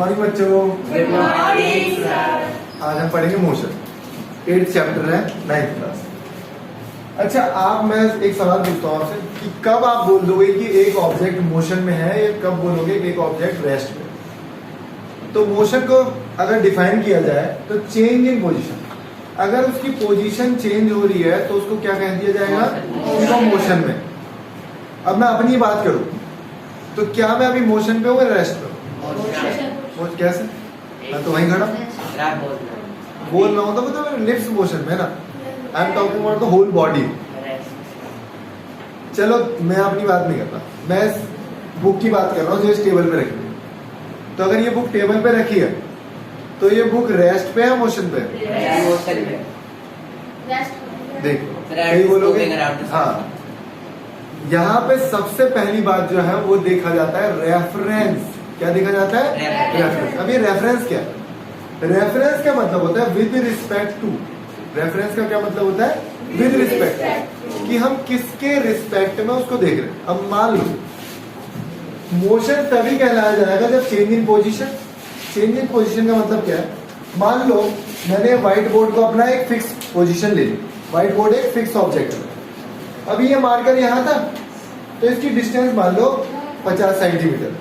Morning बच्चों। Good morning sir. आज हम पढ़ेंगे मोशन, 8th चैप्टर है 9th क्लास। अच्छा, आप मैं एक सवाल पूछता हूँ आपसे कि कब आप बोल दोगे कि एक ऑब्जेक्ट मोशन में है, या कब बोलोगे कि एक ऑब्जेक्ट रेस्ट में? तो मोशन को अगर डिफाइन किया जाए तो चेंज इन पोजीशन, अगर उसकी पोजीशन चेंज हो रही है तो उसको क्या कह दिया जाएगा? वो मोशन में। अब मैं अपनी बात करूं तो क्या मैं अभी मोशन पे हूँ या रेस्ट पे हूँ? कैसे? मैं तो वहीं खड़ा बोल रहा हूँ, तो मतलब लिप्स मोशन में ना। I am talking about the whole body. चलो मैं अपनी बात नहीं करता, मैं बुक की बात कर रहा हूँ जो इस टेबल पे रखी है। तो अगर ये बुक टेबल पे रखी है तो ये बुक रेस्ट पे है मोशन पे? देखो कई बोलोगे हाँ। यहाँ पे सबसे पहली बात जो है वो देखा जाता है रेफरेंस। क्या देखा जाता है? रेफरेंस। अब ये रेफरेंस क्या है? रेफरेंस का मतलब होता है विद रिस्पेक्ट टू। रेफरेंस का क्या मतलब होता है? विद रिस्पेक्ट, कि हम किसके रिस्पेक्ट में उसको देख रहे हैं। अब मान लो मोशन तभी कहलाया जाएगा जब change in position. Change in position का मतलब क्या है? मान लो मैंने व्हाइट बोर्ड को अपना एक फिक्स पोजीशन ले ली। व्हाइट बोर्ड एक फिक्स ऑब्जेक्ट है। अभी ये मार्कर यहाँ था तो इसकी डिस्टेंस मान लो 50 सेंटीमीटर।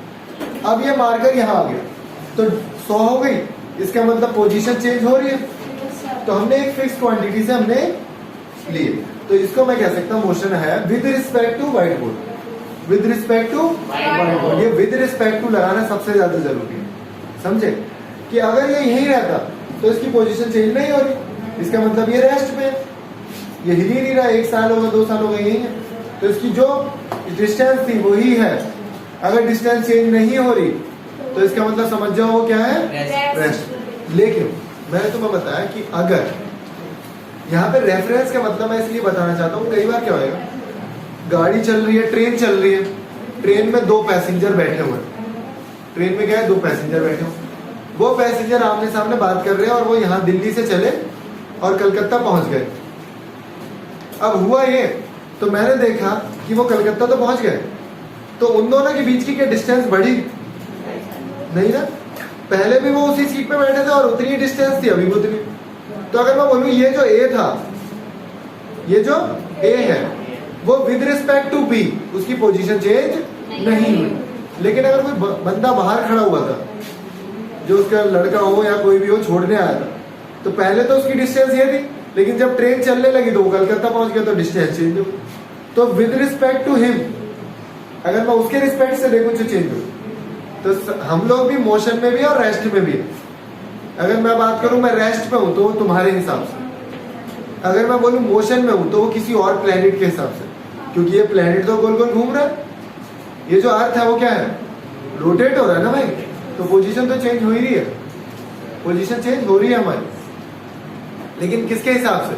अब ये मार्कर यहाँ आ गया तो 100 हो गई। इसका मतलब पोजीशन चेंज हो रही है। तो हमने एक फिक्स क्वांटिटी से हमने लिए, तो इसको मैं कह सकता हूँ मोशन है with respect to white board. With respect to white board, ये विद रिस्पेक्ट टू लगाना सबसे ज्यादा जरूरी है। समझे कि अगर ये यहीं रहता तो इसकी पोजीशन चेंज नहीं हो रही, इसका मतलब ये रेस्ट पे है, ये हिल ही नहीं रहा। 1 साल हो गया, 2 साल हो गए, यही है। तो इसकी जो डिस्टेंस थी वही है। अगर डिस्टेंस चेंज नहीं हो रही तो इसका मतलब समझ जाओ वो क्या है? रेस्ट। लेकिन मैंने तुम्हें बताया कि अगर यहाँ पे रेफरेंस का मतलब मैं इसलिए बताना चाहता हूँ, कई बार क्या होगा, गाड़ी चल रही है, ट्रेन चल रही है, ट्रेन में 2 पैसेंजर बैठे हुए हैं। ट्रेन में क्या है? 2 पैसेंजर बैठे हुए। वो पैसेंजर आमने सामने बात कर रहे हैं और वो यहाँ दिल्ली से चले और कलकत्ता पहुंच गए। अब हुआ ये, तो मैंने देखा कि वो कलकत्ता तो पहुंच गए, तो उन दोनों के बीच की क्या डिस्टेंस बढ़ी? नहीं ना। पहले भी वो उसी सीट पे बैठे थे और उतनी ही डिस्टेंस थी, अभी भी उतनी। तो अगर मैं बोलूं ये जो ए था, ये जो ए है, वो विद रिस्पेक्ट टू बी, उसकी पोजीशन चेंज नहीं हुई। लेकिन अगर कोई बंदा बाहर खड़ा हुआ था, जो उसका लड़का हो या कोई भी हो, छोड़ने आया था, तो पहले तो उसकी डिस्टेंस ये थी, लेकिन जब ट्रेन चलने लगी तो वो कलकत्ता पहुंच गया, तो डिस्टेंस चेंज हो। तो विद रिस्पेक्ट टू हिम, अगर मैं उसके रिस्पेक्ट से देखूं तो चेंज हो। तो हम लोग भी मोशन में भी और रेस्ट में भी है। अगर मैं बात करूं मैं रेस्ट पे हूं तो तुम्हारे हिसाब से, अगर मैं बोलूं मोशन में हूं तो वो किसी और प्लेनेट के हिसाब से, क्योंकि ये प्लेनेट तो गोल गोल घूम रहा है। ये जो अर्थ है वो क्या है? रोटेट हो रहा है ना भाई। तो पोजीशन तो चेंज हो ही रही है, पोजीशन चेंज हो रही है हमारी, लेकिन किसके हिसाब से?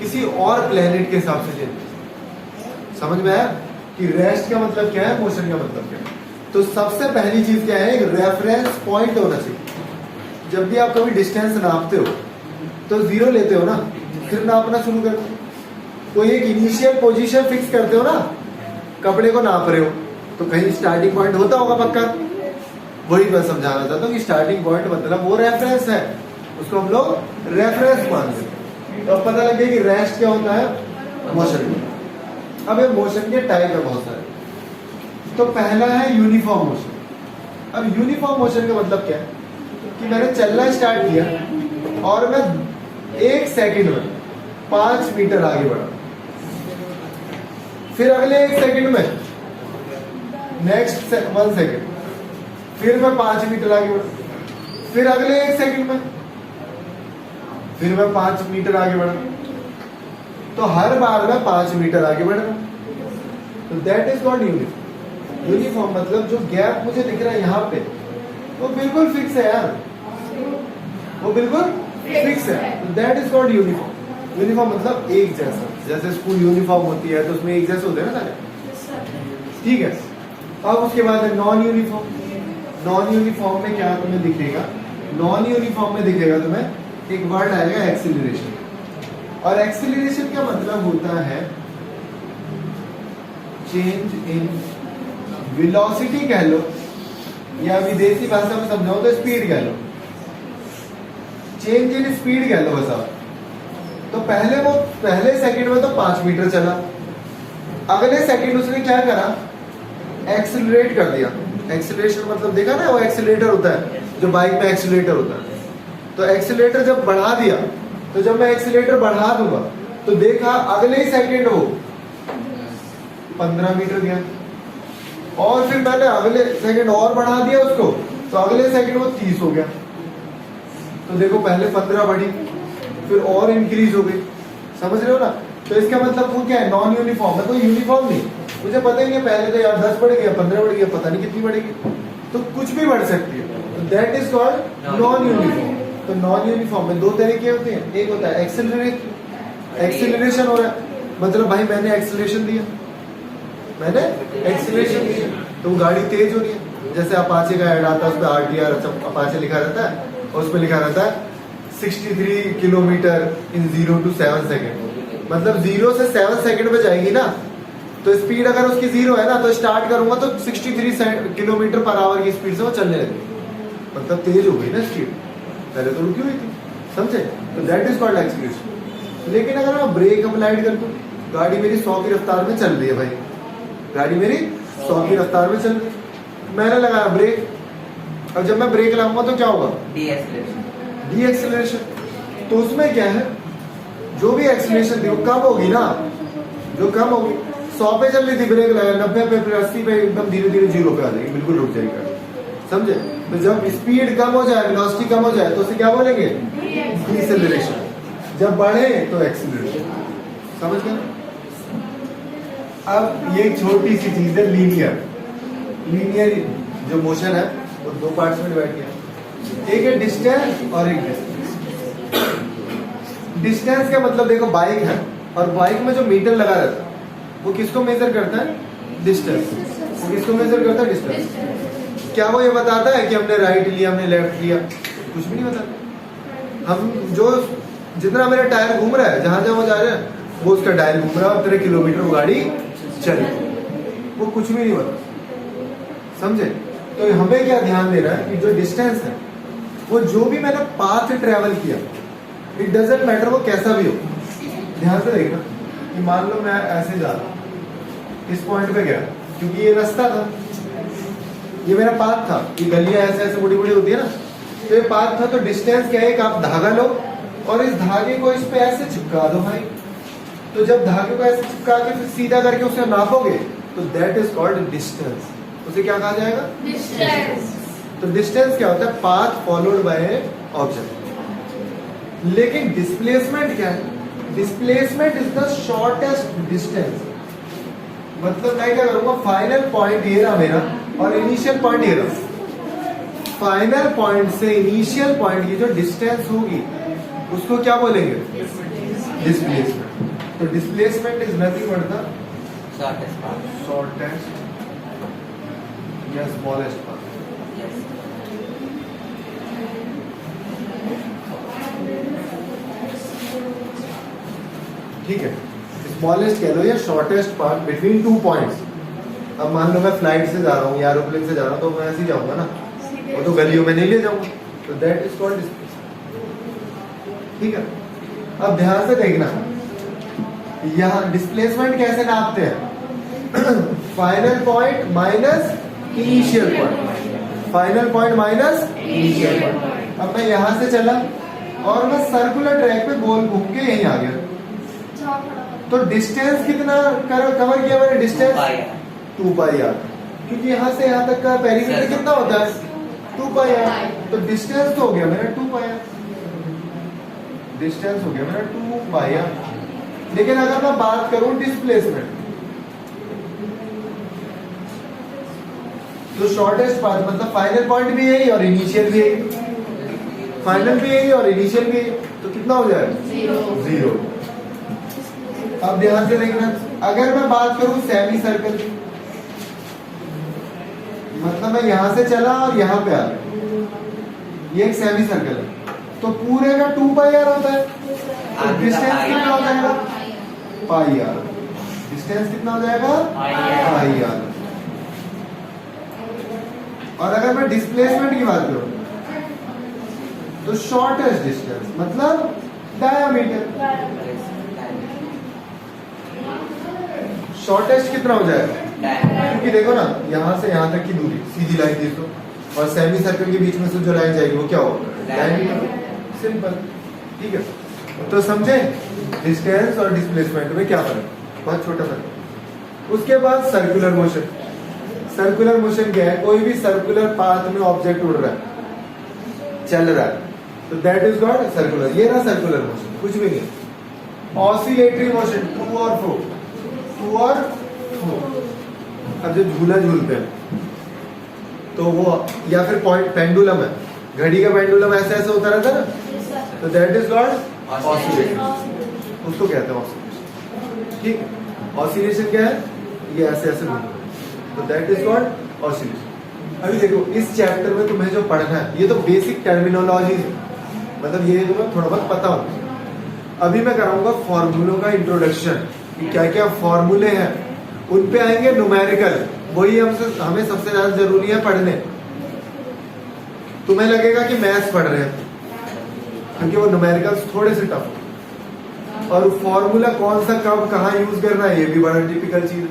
किसी और प्लेनेट के हिसाब से चेंज। समझ में आया कि रेस्ट का मतलब क्या है, मोशन का मतलब क्या है? तो सबसे पहली चीज क्या है? एक रेफरेंस पॉइंट होना चाहिए। जब भी आप कभी डिस्टेंस नापते हो तो 0 लेते हो ना, फिर नापना शुरू करते हो। कोई एक इनिशियल पोजीशन फिक्स करते हो ना, कपड़े को नाप रहे हो तो कहीं स्टार्टिंग पॉइंट होता होगा पक्का। वही मैं समझाना चाहता हूँ कि स्टार्टिंग पॉइंट मतलब वो रेफरेंस है, उसको हम लोग रेफरेंस मानते हैं। तो अब पता लग गया कि रेस्ट क्या होता है, मोशन। अब ये मोशन के टाइप है बहुत सारे। तो पहला है यूनिफॉर्म मोशन। अब यूनिफॉर्म मोशन का मतलब क्या है कि मैंने चलना स्टार्ट किया और मैं 1 सेकंड में 5 मीटर आगे बढ़ा, फिर अगले 1 सेकंड में नेक्स्ट 1 सेकंड, फिर मैं 5 मीटर आगे बढ़ा, फिर अगले 1 सेकंड में फिर मैं 5 मीटर आगे बढ़ा। तो हर बार मैं 5 मीटर आगे बढ़ रहा। तो that is called uniform. Uniform मतलब जो गैप मुझे दिख रहा है यहाँ पे, वो बिल्कुल फिक्स है यार, वो बिल्कुल फिक्स है। तो that is called uniform. Uniform मतलब एक जैसा। जैसे स्कूल यूनिफॉर्म होती है तो उसमें एक जैसे होते हैं ना सारे, ठीक है। अब उसके बाद है नॉन यूनिफॉर्म। नॉन यूनिफॉर्म में क्या तुम्हें दिखेगा? नॉन यूनिफॉर्म में दिखेगा तुम्हें एक वर्ड आएगा एक्सीलरेशन। और एक्सीलरेशन का मतलब होता है चेंज इन वेलोसिटी कह लो या विदेशी भाषा में समझाओ तो स्पीड कह लो, चेंज इन स्पीड कह लो बस आप। तो पहले सेकंड में तो 5 मीटर चला, अगले सेकंड उसने क्या करा, एक्सीलरेट कर दिया। एक्सीलरेशन मतलब देखा ना, वो एक्सीलरेटर होता है जो बाइक में एक्सीलरेटर होता है। तो एक्सीलरेटर जब बढ़ा दिया, तो जब मैं एक्सीलरेटर बढ़ा दूंगा तो देखा अगले ही सेकंड वो 15 मीटर गया, और फिर मैंने अगले सेकंड और बढ़ा दिया उसको, तो अगले सेकंड वो 30 हो गया। तो देखो पहले 15 बढ़ी, फिर और इंक्रीज हो गई, समझ रहे हो ना। तो इसका मतलब वो क्या है, नॉन यूनिफॉर्म है, कोई यूनिफॉर्म नहीं। मुझे पता ही नहीं, पहले तो यार 10 बढ़ गया, 15 बढ़ गया, पता नहीं कितनी बढ़ेगी, तो कुछ भी बढ़ सकती है। That is called non uniform. तो नॉन यूनिफॉर्म में 2 तरीके होते हैं, एक होता है एक्सेलरेशन हो रहा है, मतलब भाई मैंने एक्सेलरेशन दिया, मैंने एक्सेलरेशन दिया तो वो गाड़ी तेज हो रही है। जैसे अपाचे का ऐड आता है, उसमें RTR अपाचे लिखा रहता है, और उसमें लिखा रहता है 63 किलोमीटर इन 0 to 7 सेकेंड, मतलब 0 से 7 सेकेंड में जाएगी ना। तो स्पीड अगर उसकी 0 है ना, तो स्टार्ट करूंगा तो 63 किलोमीटर पर आवर की स्पीड से वो चलने लगेगी, मतलब तेज हो गई ना स्पीड, पहले तो रुकी हुई थी, समझे। तो दैट इज कॉल्ड एक्सीलरेशन। लेकिन अगर मैं ब्रेक अप्लाइड कर दूं, गाड़ी मेरी 100 की रफ्तार में चल रही है भाई, गाड़ी मेरी 100 की रफ्तार में चल रही है, मैंने लगाया ब्रेक, और जब मैं ब्रेक लगाऊंगा तो क्या होगा, डी एक्सेलरेशन। तो उसमें क्या है, जो भी एक्सेलरेशन थी वो कम होगी ना, जो कम होगी 100 पे चल रही थी, ब्रेक लगा 90 पे, फिर 80 पे, एकदम धीरे धीरे 0 पे आ जाएगी, बिल्कुल रुक जाएगी गाड़ी, समझे। तो जब स्पीड कम हो जाए, वेलोसिटी कम हो जाए, तो उसे क्या बोलेंगे, डिसेलरेशन। जब बढ़े तो एक्सीलरेशन, समझ गए। अब ये एक छोटी सी चीज है, लीनियर जो मोशन है वो 2 पार्ट्स में डिवाइड किया, एक है डिस्टेंस और एक डिस्टेंस। डिस्टेंस का मतलब देखो बाइक है, और बाइक में जो मीटर लगा रहता है वो किसको मेजर करता है, डिस्टेंस। वो किसको मेजर करता है, डिस्टेंस। क्या वो ये बताता है कि हमने राइट लिया, हमने लेफ्ट लिया, कुछ भी नहीं बताता। हम जो जितना मेरा टायर घूम रहा है, जहां जहां वो जा रहे हैं, वो उसका टायर घूम रहा है, और 3 किलोमीटर वो गाड़ी चल, वो कुछ भी नहीं बता, समझे। तो हमें क्या ध्यान देना है कि जो डिस्टेंस है, वो जो भी मैंने पाथ ट्रेवल किया, इट डजेंट मैटर वो कैसा भी हो। ध्यान से देखना कि मान लो मैं ऐसे जा रहा हूं, इस पॉइंट पे गया, क्योंकि ये रास्ता था, ये मेरा पाथ था, ये गलियां ऐसे ऐसे बड़ी बड़ी होती है ना, तो ये पाथ था। तो डिस्टेंस क्या है, एक आप धागा लो और इस धागे को इस पे ऐसे चिपका दो भाई। तो जब धागे को ऐसे चिपका के फिर सीधा करके उसे नापोगे, तो दैट इज कॉल्ड डिस्टेंस। उसे क्या कहा जाएगा, डिस्टेंस। तो डिस्टेंस क्या होता है, पाथ फॉलोड बाय ऑब्जेक्ट। लेकिन डिस्प्लेसमेंट क्या है, displacement is the shortest distance. मतलब मैं क्या करूंगा, फाइनल पॉइंट ये रहा मेरा, और इनिशियल पॉइंट ये रहा। फाइनल पॉइंट से इनिशियल पॉइंट की जो डिस्टेंस होगी, उसको क्या बोलेंगे, डिस्प्लेसमेंट। तो displacement is nothing but the shortest या स्मॉलेस्ट पाथ। ठीक है, स्मॉलेस्ट कह लो या शॉर्टेस्ट पाथ बिटवीन 2 पॉइंट्स। अब मान लो मैं फ्लाइट से जा रहा हूँ या एरोप्लेन से जा रहा हूँ, तो मैं ऐसे ही जाऊंगा ना, वो तो गलियों में नहीं ले जाऊंगा, तो दैट इज कॉल्ड डिस्प्लेसमेंट। ठीक है, अब ध्यान से देखना, यहाँ डिस्प्लेसमेंट कैसे नापते हैं, final point minus initial point, final point minus initial point. अब मैं यहाँ से चला और मैं सर्कुलर ट्रैक पे गोल घूम के यहीं आ गया, तो डिस्टेंस कितना कवर किया मैंने, डिस्टेंस 2 पाई आर, क्योंकि यहाँ से यहाँ तक का पेरीमीटर कितना होता है, 2 पाई आर। तो डिस्टेंस तो हो गया मेरा 2 पाई आर, डिस्टेंस हो गया मेरा 2 पाई आर। लेकिन अगर मैं बात करूं डिस्प्लेसमेंट, तो शॉर्टेस्ट पाथ मतलब फाइनल पॉइंट भी यही और इनिशियल भी यही, फाइनल भी यही और इनिशियल भी यही, तो कितना हो जाएगा, 0। अब ध्यान से देखना, अगर मैं बात करूं सेमी सर्कल, मतलब मैं यहां से चला और यहां पे आ गया, ये एक सेमी सर्कल है, तो पूरे का 2 पाई आर होता है। तो डिस्टेंस कितना हो जाएगा, पाई आर। डिस्टेंस कितना हो जाएगा, पाई आर। और अगर मैं डिस्प्लेसमेंट की बात करूं तो शॉर्टेस्ट डिस्टेंस मतलब डायमीटर। शॉर्टेस्ट कितना हो जाएगा? क्योंकि देखो ना, यहां से यहां तक की दूरी सीधी लाइन देखो, और सेमी सर्कल के बीच में से जो लाइन जाएगी वो क्या होगा? डायमीटर। सिंपल, ठीक है। तो समझे डिस्टेंस और डिस्प्लेसमेंट में क्या फर्क? बहुत छोटा फर्क। उसके बाद सर्कुलर मोशन। सर्कुलर मोशन क्या है? कोई भी सर्कुलर पाथ में ऑब्जेक्ट उड़ रहा है, चल रहा है, तो दैट इज कॉल्ड सर्कुलर। ये ना सर्कुलर मोशन, कुछ भी नहीं। ऑसिलेटरी मोशन, टू और फ्रो, टू और फ्रो। अब जो झूला झूलते हैं तो वो, या फिर पॉइंट पेंडुलम है, घड़ी का पेंडुलम ऐसे ऐसे होता रहता है ना, तो दैट इज कॉल्ड ऑसिलेशन। उसको कहते हैं ऑसिलेशन, ठीक। ऑसिलेशन क्या है? ये ऐसे ऐसे घूमता है, तो दैट इज कॉल्ड ऑसिलेशन। अभी देखो इस चैप्टर में तुम्हें जो पढ़ना है ये तो बेसिक टर्मिनोलॉजी है, मतलब ये तुम्हें थोड़ा बहुत पता होगा। अभी मैं कराऊंगा फॉर्मूलों का इंट्रोडक्शन, क्या क्या फॉर्मूले हैं, उन पे आएंगे न्यूमेरिकल, वही हमें सबसे ज्यादा जरूरी है पढ़ने। तुम्हें लगेगा कि मैथ्स पढ़ रहे हैं क्योंकि वो न्यूमेरिकल्स थोड़े से टफ, और फॉर्मूला कौन सा कब कहाँ यूज करना है ये भी बड़ा टिपिकल चीज है,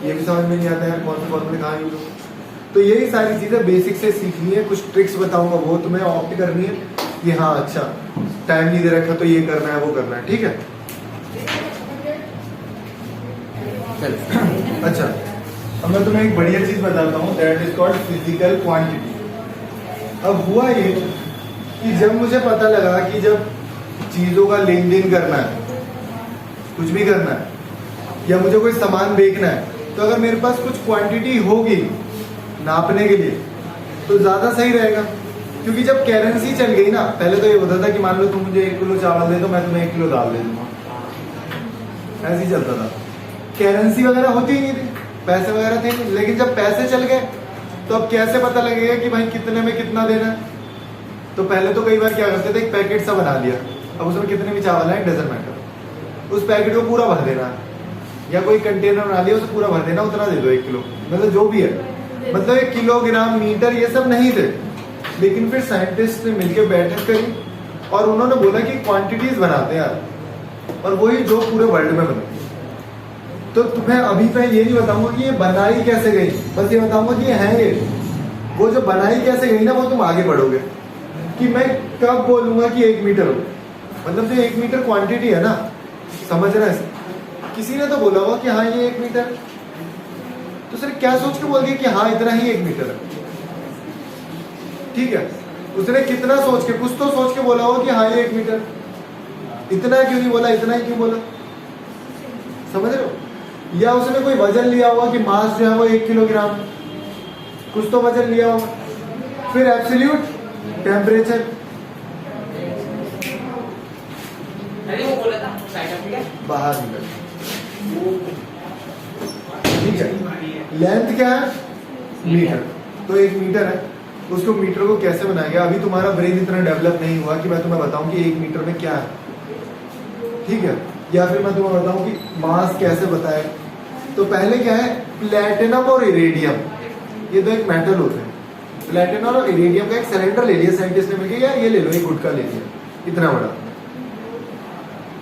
ये भी समझ में नहीं आता है कौन सा फॉर्मूला कहाँ यूज हो। तो यही सारी चीजें बेसिक से सीखनी है। कुछ ट्रिक्स बताऊंगा, वो तुम्हें ऑप्ट करनी है कि हाँ अच्छा टाइम नहीं दे रखा तो ये करना है वो करना है, ठीक है। अच्छा, अब मैं तुम्हें एक बढ़िया चीज बताता हूँ, that is called physical quantity. अब हुआ ये कि जब मुझे पता लगा कि जब चीजों का लेन देन करना है, कुछ भी करना है, या मुझे कोई सामान बेचना है, तो अगर मेरे पास कुछ क्वांटिटी होगी नापने के लिए तो ज्यादा सही रहेगा। क्योंकि जब करेंसी चल गई ना, पहले तो ये होता था कि मान लो तुम मुझे 1 किलो चावल दे दो, मैं तुम्हें 1 किलो दाल दे दूंगा, ऐसे ही चलता था। करेंसी वगैरह होती ही नहीं थी, पैसे वगैरह थे नहीं। लेकिन जब पैसे चल गए तो अब कैसे पता लगेगा कि भाई कितने में कितना देना है? तो पहले तो कई बार क्या करते थे, एक पैकेट सा बना लिया, अब उसमें कितने भी चावल है डजंट मैटर, उस पैकेट को पूरा भर देना, या कोई कंटेनर बना लिया उसे पूरा भर देना, उतना दे दो 1 किलो, मतलब जो भी है, मतलब 1 किलोग्राम मीटर ये सब नहीं थे। लेकिन फिर साइंटिस्ट ने मिलकर बैठक करी और उन्होंने बोला कि क्वांटिटीज बनाते हैं यार, और वही जो पूरे वर्ल्ड में बने। तो तुम्हें अभी मैं ये नहीं बताऊंगा कि ये बनाई कैसे गई, बस ये बताऊंगा कि ये है ये। वो जो बनाई कैसे गई ना, वो तुम आगे बढ़ोगे कि मैं कब बोलूंगा कि 1 मीटर हो, मतलब जो 1 मीटर क्वांटिटी है ना, समझ रहे हैं? किसी ने तो बोला होगा कि हाँ ये 1 मीटर, तो सिर्फ क्या सोच के बोल दिया कि हाँ इतना ही 1 मीटर है, ठीक है। उसने कितना सोच के, कुछ तो सोच के बोला होगा कि हाँ ये 1 मीटर, इतना क्यों नहीं बोला, इतना ही क्यों बोला, समझ रहे हो? या उसने कोई वजन लिया होगा कि मास जो है वो 1 किलोग्राम, कुछ तो वजन लिया होगा। फिर एब्सोल्यूट टेम्परेचर, बाहर निकल, ठीक है। लेंथ क्या है? मीटर, तो 1 मीटर है, उसको मीटर को कैसे बनाया गया? अभी तुम्हारा ब्रेन इतना डेवलप नहीं हुआ कि मैं तुम्हें बताऊं कि 1 मीटर में क्या है, ठीक है। या फिर मैं तुम्हें बताऊं कि मास कैसे बताए। तो पहले क्या है, प्लेटिनम और इरेडियम, ये दो एक मेटल होते हैं। प्लेटिनम और इरेडियम का एक सिलेंडर ले लिया साइंटिस्ट ने मिलकर, यार ये ले लो, एक गुटका ले लिया इतना बड़ा,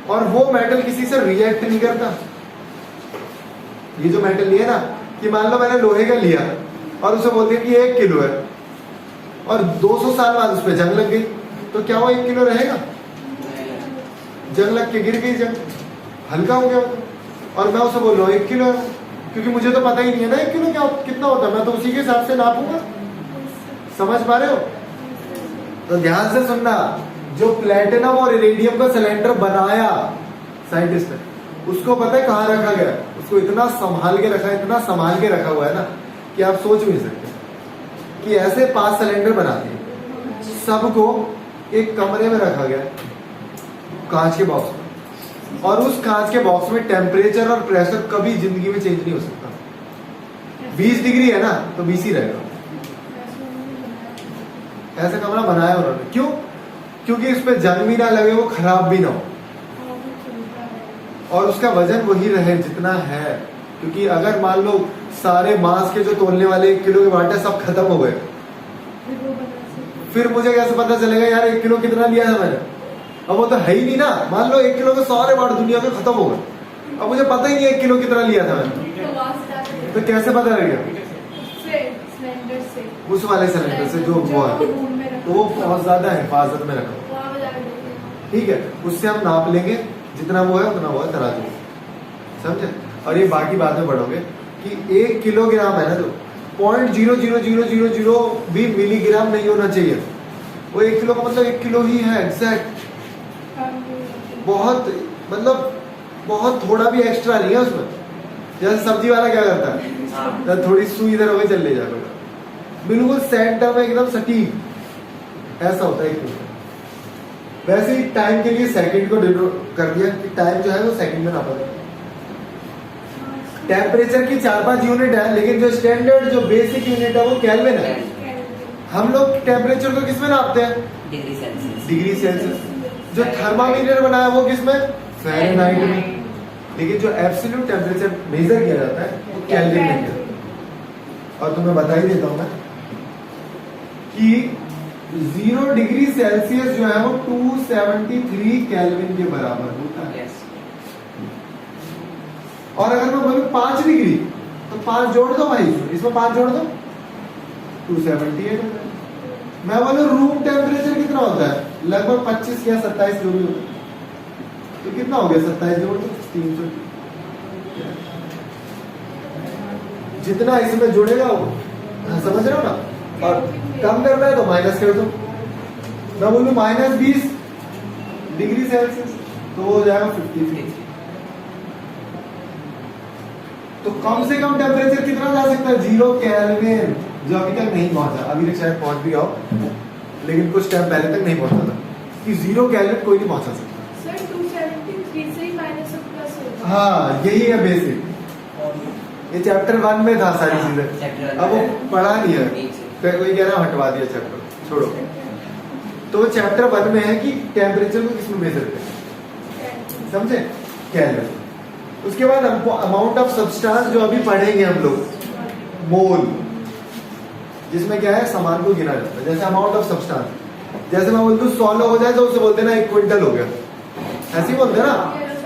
और वो मेटल किसी से रिएक्ट नहीं करता। ये जो मेटल लिया ना, कि मान लो मैंने लोहे का लिया और उसे बोल दिया कि 1 किलो है, और 200 साल बाद उस पर जंग लग गई, तो क्या वो 1 किलो रहेगा? जंग लग के गिर गई, जंग हल्का हो गया, और मैं उसे बोल रहा हूँ 1 किलो है, क्योंकि मुझे तो पता ही नहीं है ना 1 किलो क्या कितना होता है, मैं तो उसी के हिसाब से नापूंगा। समझ पा रहे हो? तो ध्यान से सुनना, जो प्लेटिनम और इरेडियम का सिलेंडर बनाया साइंटिस्ट ने, उसको पता है कहाँ रखा गया? उसको इतना संभाल के रखा है, इतना संभाल के रखा हुआ है ना कि आप सोच भी नहीं सकते। कि ऐसे 5 सिलेंडर बना दिए, सबको एक कमरे में रखा गया, कांच के बॉक्स में, और उस कांच के बॉक्स में टेम्परेचर और प्रेशर कभी जिंदगी में चेंज नहीं हो सकता। 20 डिग्री है ना, तो 20 ही रहेगा। ऐसा कमरा बनाया उन्होंने, क्यों? क्योंकि इस पे जंग भी ना लगे, वो खराब भी ना हो, और उसका वजन वही रहे जितना है। क्योंकि अगर मान लो सारे मांस के जो तोलने वाले 1 किलो के बाटे सब खत्म हो गए, फिर मुझे कैसे पता चलेगा यार 1 किलो कितना लिया था मैंने? अब वो तो है ही नहीं ना। मान लो 1 किलो के सारे वाट दुनिया में खत्म हो गए, अब मुझे पता ही नहीं 1 किलो कितना लिया था मैंने, तो कैसे पता लगेगा? उस वाले सिलेंडर से जो वो है, तो वो बहुत ज्यादा हिफाजत में रखो, ठीक है। उससे हम नाप लेंगे, जितना वो है उतना वो है तराजू, समझे? और ये बाकी बाद में पढ़ोगे कि 1 किलोग्राम है ना, तो 0.00000 भी मिलीग्राम नहीं होना चाहिए। वो 1 किलो का मतलब 1 किलो ही है एग्जैक्ट। बहुत मतलब बहुत थोड़ा भी एक्स्ट्रा नहीं है उसमें। जैसे सब्जी वाला क्या करता है, तो थोड़ी सुई इधर हो गई, चल ले जाएगा, बिल्कुल सेंटर में एकदम सटीक, ऐसा होता है 1 किलो। वैसे ही टाइम के लिए सेकंड को डिनोट कर दिया कि टाइम जो है वो सेकंड में नापा जाता है। टेम्परेचर की 4-5 यूनिट है, लेकिन जो स्टैंडर्ड जो बेसिक यूनिट है वो केल्विन है। हम लोग टेम्परेचर को किसमें नापते हैं? Degree Celsius. जो थर्मामीटर बनाया वो किसमें? फ़ारेनहाइट में। लेकिन जो एब्सोल्यूट टेम्परेचर मेजर किया जाता है वो केल्विन में किया जाता है। और तुम्हें बता ही देता हूं मैं कि 0 डिग्री सेल्सियस जो है वो 273 केल्विन के बराबर होता है। और अगर मैं बोलूं 5 डिग्री, तो 5 जोड़ दो भाई, इसमें 5 जोड़ दो, 278 होता है। मैं बोलूं रूम टेम्परेचर कितना होता है? लगभग 25 या 27 जो भी होता है, तो कितना हो गया? 27 जोड़ दो, 300। जितना इसमें जुड़ेगा वो, समझ रहे हो ना? और कम करना है तो माइनस कर दो। मैं बोलूं -20 डिग्री सेल्सियस, तो हो जाएगा 53। तो कम से कम टेम्परेचर कितना जा सकता है? 0 केल्विन, जो अभी तक नहीं पहुंचा। अभी तक शायद पहुंच भी गया हो, लेकिन कुछ टाइम पहले तक नहीं पहुंचा था कि 0 केल्विन कोई नहीं पहुंचा सकता। सर 273 से ही माइनस और प्लस होता है। हाँ, यही है बेसिक। ये चैप्टर 1 में था सारी चीजें, अब वो पढ़ा नहीं है, फिर कोई कह रहा हटवा दिया चैप्टर, छोड़ो। तो चैप्टर 1 में है कि टेम्परेचर को किसमें मेजर करें, समझे? केल्विन। उसके बाद हमको अमाउंट ऑफ सब्सटेंस जो अभी पढ़ेंगे हम लोग, मोल, जिसमें क्या है सामान को गिना जाता है। जैसे अमाउंट ऑफ सब्सटेंस, जैसे मैं बोलता हूँ 100 लोग हो जाए तो उसे बोलते ना 1 क्विंटल हो गया, ऐसे ही बोलते हैं ना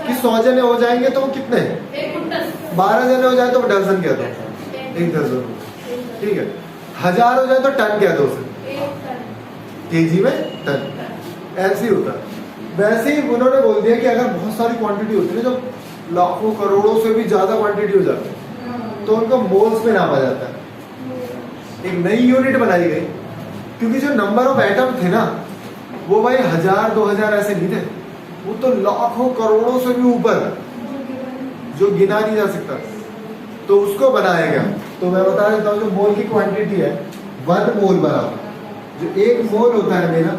कि 100 जने हो जाएंगे तो वो कितने? 12 जने हो जाए तो डजन कह दो, 1 दर्जन, ठीक है। 1000 हो जाए तो टन कह दो उसे, केजी में टन, ऐसे ही होता है। वैसे ही उन्होंने बोल दिया कि अगर बहुत सारी क्वांटिटी होती है, जो लाखों करोड़ों से भी ज्यादा क्वांटिटी हो जाती है, तो उनको मोल्स में नापा जाता है। एक नई यूनिट बनाई गई, क्योंकि जो नंबर ऑफ एटम थे ना, वो भाई 1000-2000 ऐसे नहीं थे, वो तो लाखों करोड़ों से भी ऊपर, जो गिना नहीं जा सकता। तो उसको बनाया गया। तो मैं बता देता हूँ, जो मोल की क्वांटिटी है 1 मोल बराबर, जो 1 मोल होता है मेरा,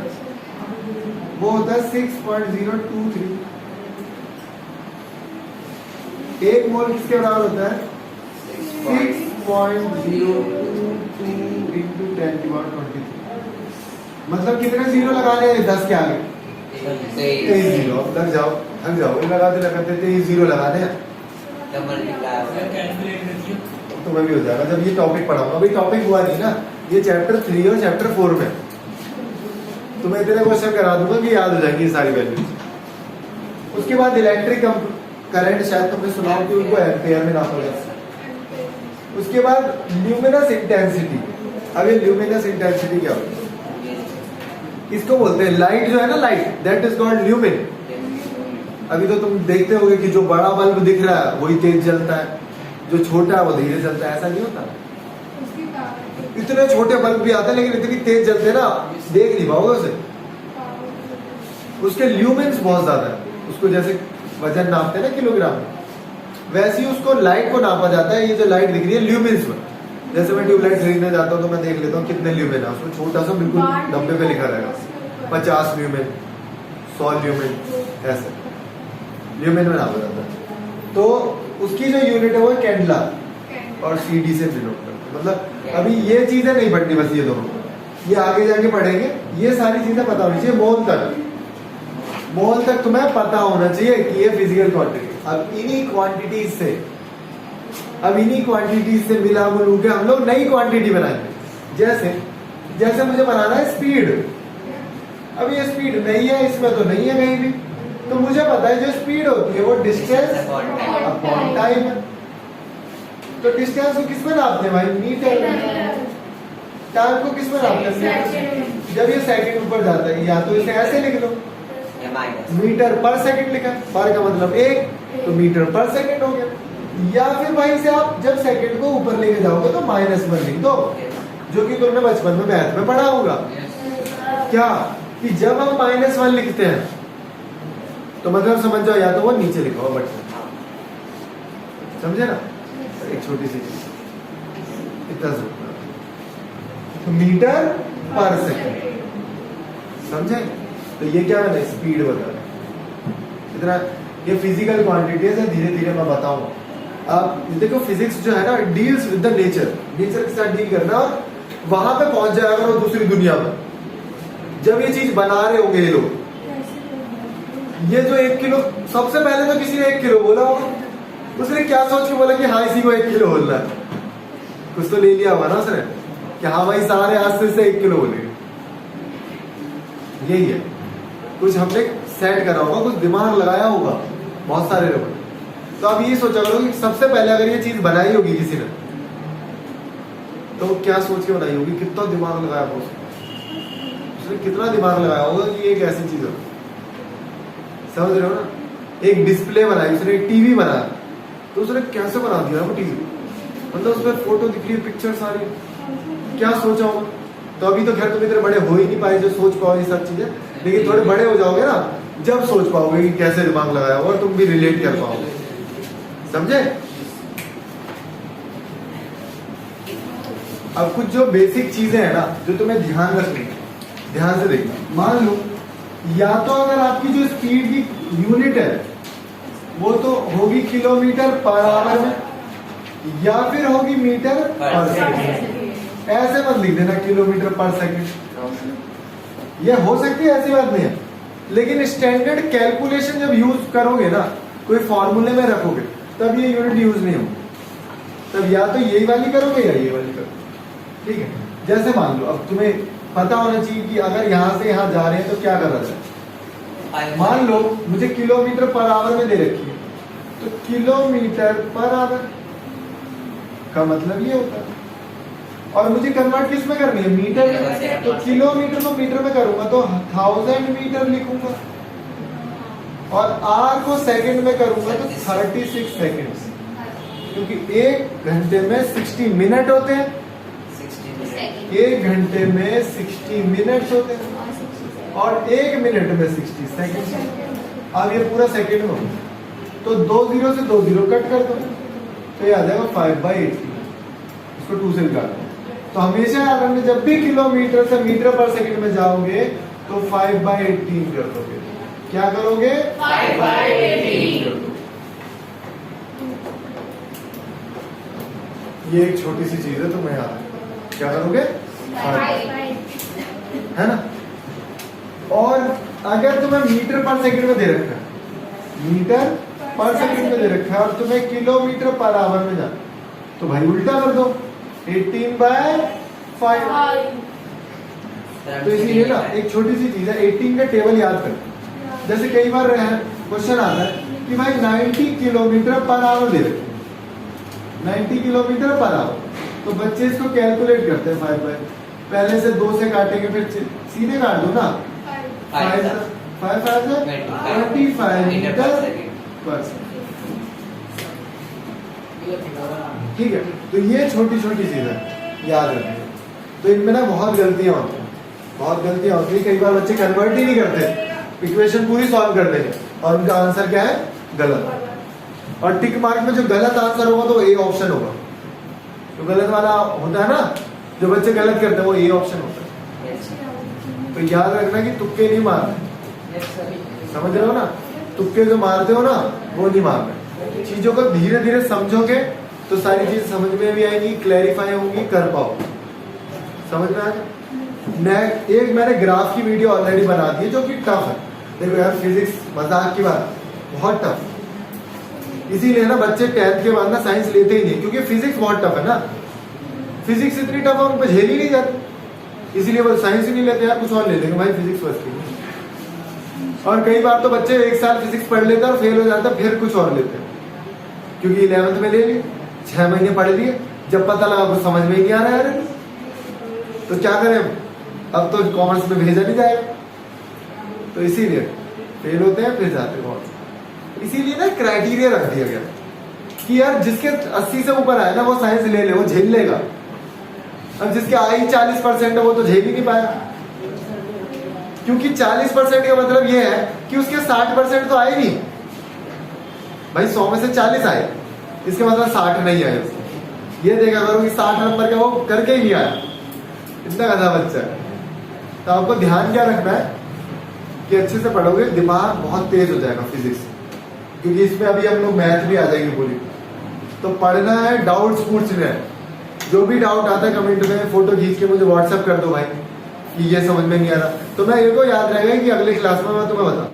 वो होता है 6.023। 1 मोल किसके बराबर होता है? 6.022 into 10⁻23। मतलब कितने जीरो लगाने हैं 10 के आगे? 23 जीरो। अब लग जाओ, थक जाओ, लगाते लगाते 23 जीरो लगाने हैं, तो मैं भी हो जाएगा जब ये टॉपिक पढ़ाऊंगा। अभी टॉपिक हुआ नहीं ना, ये चैप्टर 3 और चैप्टर 4 में, तो मैं इतने क्वेश्चन करा दूंगा कि याद हो जाएंगी सारी वैल्यूज। उसके बाद इलेक्ट्रिक करंट, शायद तुमने सुना हो कि उनको एम्पेयर में नापा जाता है। उसके बाद ल्यूमिनस इंटेंसिटी। अब ये ल्यूमिनस इंटेंसिटी क्या होती है? इसको बोलते हैं लाइट जो है ना, light, that is called lumen. अभी तो तुम देखते होगे कि जो बड़ा बल्ब दिख रहा है वही तेज जलता है, जो छोटा है वो धीरे जलता है, ऐसा नहीं होता। इतने छोटे बल्ब भी आते हैं लेकिन इतनी तेज जलते हैं ना, देख नहीं पाओगे उसे। उसके ल्यूमेंस बहुत ज्यादा है। उसको जैसे वजन नापते हैं ना किलोग्राम में, वैसे ही उसको लाइट को नापा जाता है। ये जो लाइट दिख रही है ल्यूमेंस में, जैसे मैं ट्यूबलाइट खरीदने जाता हूँ तो मैं देख लेता हूँ कितने ल्यूमेन है, उसमें छोटा सा बिल्कुल डब्बे पे लिखा रहेगा 50 ल्यूमेन, 100 ल्यूमेन, ऐसे ल्यूमेन में नापा जाता है। तो उसकी जो यूनिट है वो कैंडला और सीडी से डिनोट करते हैं। मतलब अभी ये चीजें नहीं पढ़नी, बस ये दोनों, ये आगे जाके पढ़ेंगे। ये सारी चीजें पता होनी चाहिए। मोल तक तुम्हें पता होना चाहिए कि ये फिजिकल क्वांटिटी। अब इन्हीं क्वांटिटीज से मिला मिलू के हम लोग नई क्वांटिटी बनाएंगे। जैसे जैसे मुझे बनाना है स्पीड, अब ये स्पीड नहीं है, इसमें तो नहीं है कहीं भी, तो मुझे पता है जो स्पीड होती है वो डिस्टेंस अपॉन टाइम है। तो डिस्टेंस को किस में नापते हैं भाई? मीटर में। टाइम को किस में नापते हैं? जब ये सेकंड ऊपर जाता है, या तो इसे ऐसे लिख लो, मीटर पर सेकंड लिखा, पर का मतलब 1, तो मीटर पर सेकंड हो गया। या फिर भाई से आप जब सेकंड को ऊपर लेके जाओगे तो -1 लिख दो, जो कि तुमने बचपन में मैथ में पढ़ा होगा। क्या कि जब हम -1 लिखते हैं तो मतलब समझ जाओ, या तो वो नीचे लिखा हुआ बटन, समझे ना? एक छोटी सी चीज, इतना तो मीटर पर सेकंड, समझे? तो ये क्या मैंने स्पीड बता रहा, इतना ये फिजिकल क्वांटिटीज है, धीरे धीरे मैं बताऊंगा। अब देखो फिजिक्स जो है ना deals with the nature, nature के साथ डील करना, और वहां पे पहुंच जाएगा वो दूसरी दुनिया में। जब ये चीज बना रहे होंगे ये लोग, ये जो 1 किलो, सबसे पहले तो किसी ने 1 किलो बोला होगा, उसने क्या सोच के बोला कि हाँ इसी को 1 किलो बोलना है? कुछ तो ले लिया होगा ना उसने कि हाँ भाई सारे हाथ से 1 किलो बोलेंगे। यही है, कुछ हमने सेट करा होगा, कुछ दिमाग लगाया होगा बहुत सारे लोगों ने। तो अब ये सोचा करो कि सबसे पहले अगर ये चीज बनाई होगी किसी ने, तो क्या सोच के बनाई होगी, कितना दिमाग लगाया होगा उसने, कितना दिमाग लगाया होगा कि ये एक ऐसी चीज हो, समझ रहे हो ना? एक डिस्प्ले बनाई उसने, एक टीवी बनाया, तो उसने कैसे बना दिया वो टीवी, मतलब उसमें फोटो दिख रही है, पिक्चर सारी, क्या सोचा होगा? तो अभी तो खैर तुम इतने बड़े हो ही नहीं पाए जो सोच पाओ ये सब चीजें, लेकिन थोड़े बड़े हो जाओगे ना, जब सोच पाओगे कि कैसे दिमाग लगाया होगा, और तुम भी रिलेट कर पाओगे, समझे? अब कुछ जो बेसिक चीजें हैं ना जो तुम्हें ध्यान रखनी है, ध्यान से देखना। मान लो या तो अगर आपकी जो स्पीड की यूनिट है वो तो होगी किलोमीटर पर आवर में, या फिर होगी मीटर पर सेकंड। ऐसे मत लिख देना किलोमीटर पर सेकंड, ये हो सकती है, ऐसी बात नहीं है, लेकिन स्टैंडर्ड कैलकुलेशन जब यूज करोगे ना, कोई फॉर्मूले में रखोगे, तब ये यूनिट यूज नहीं होगी। तब या तो यही वाली करोगे या ये वाली करोगे, ठीक है? जैसे मान लो, अब तुम्हें पता होना चाहिए कि अगर यहाँ से यहाँ जा रहे हैं तो क्या करना चाहिए। मान लो मुझे किलोमीटर पर आवर में दे रखी है, तो किलोमीटर पर आवर का मतलब ये होता है, और मुझे कन्वर्ट किस में करनी है? मीटर में। तो किलोमीटर को मीटर में करूंगा तो 1000 मीटर लिखूंगा, और आर को सेकंड में करूंगा तो 36 सेकंड्स, क्योंकि 1 घंटे में 60 मिनट होते हैं, 1 घंटे में 60 मिनट्स होते हैं, और 1 मिनट में 60 सेकंड। अब ये पूरा सेकंड में होगा, तो 2 0 से 2 0 कट कर दो, तो ये आ जाएगा 5/18, इसको 2 से निकाल दो। तो हमेशा याद रखना, जब भी किलोमीटर से मीटर पर सेकंड में जाओगे तो 5/18 कर दोगे। क्या करोगे? 5/18। ये एक छोटी सी चीज है, तुम्हें याद है, क्या करोगे? है ना? और अगर तुम्हें मीटर पर सेकंड में दे रखा है, मीटर पर सेकंड में दे रखा है, और तुम्हें किलोमीटर पर आवर में जाना, तो भाई उल्टा कर दो, 18/5। तो इसीलिए ना एक छोटी सी चीज है, 18 का टेबल याद कर। जैसे कई बार क्वेश्चन आता है कि भाई 90 किलोमीटर पर आवर दे रखे, 90 किलोमीटर पर आवर, तो बच्चे इसको कैलकुलेट करते हैं 5/, पहले से 2 से काटेंगे, फिर सीधे काट दो ना, 5 25 मीटर पर सेकंड, ठीक है? तो ये छोटी छोटी चीज है, याद रखिए। तो इनमें ना बहुत गलतियां होती हैं, बहुत गलतियां होती है। कई बार बच्चे कन्वर्ट ही नहीं करते, इक्वेशन पूरी सॉल्व कर देंगे और उनका आंसर क्या है? गलत। और टिक मार्क में जो गलत आंसर होगा तो ए ऑप्शन होगा, तो गलत वाला होता है ना, जो बच्चे गलत करते हैं वो ए ऑप्शन होता है। तो याद रखना कि तुक्के नहीं मारने, समझ रहे हो ना? तुक्के जो मारते हो ना वो नहीं मारना। चीजों को धीरे धीरे समझोगे तो सारी चीज समझ में भी आएगी, क्लैरिफाई होंगी, कर पाओ, समझ में आ गया? एक मैंने ग्राफ की वीडियो ऑलरेडी बना दी है जो कि टफ है। देखो यार, फिजिक्स मजाक की बात, बहुत टफ, इसीलिए ना बच्चे 10th के बाद ना साइंस लेते ही नहीं, क्योंकि फिजिक्स बहुत टफ है ना। फिजिक्स इतनी टफ है उन पर झेल ही नहीं जाती, इसीलिए वो साइंस ही नहीं लेते यार, कुछ और ले लेंगे भाई, फिजिक्स फर्स्ट की। और कई बार तो बच्चे 1 साल फिजिक्स पढ़ लेते हैं और फेल हो जाते हैं, फिर कुछ और लेते हैं, क्योंकि 11th में ले लिए, 6 महीने पढ़ लिए, जब पता लगा कुछ समझ में ही नहीं आ रहा है, तो क्या करें, अब तो कॉमर्स में भेजा नहीं जाएगा, तो इसीलिए फेल होते हैं फिर जाते हैं कॉमर्स। इसीलिए ना क्राइटेरिया रख दिया गया कि यार जिसके 80 से ऊपर आए ना वो साइंस ले ले, वो झेल लेगा, अब जिसके आई 40% है वो तो झेल ही नहीं पाया, क्योंकि 40% का मतलब ये है कि उसके 60% तो आए नहीं भाई, 100 में से 40 आए, इसके मतलब 60 नहीं आए उसके। ये देखा करो कि 60 नंबर का वो करके ही नहीं आया, इतना गधा बच्चा है। तो आपको ध्यान क्या रखना है कि अच्छे से पढ़ोगे, दिमाग बहुत तेज हो जाएगा फिजिक्स, क्योंकि इसमें अभी हम लोग मैथ भी आ जाएंगे पूरी। तो पढ़ना है, डाउट्स पूछने हैं, जो भी डाउट आता है कमेंट में फोटो खींच के मुझे व्हाट्सएप कर दो भाई कि ये समझ में नहीं आ रहा, तो मैं ये तो याद रहेगा कि अगले क्लास में मैं तुम्हें बताऊं।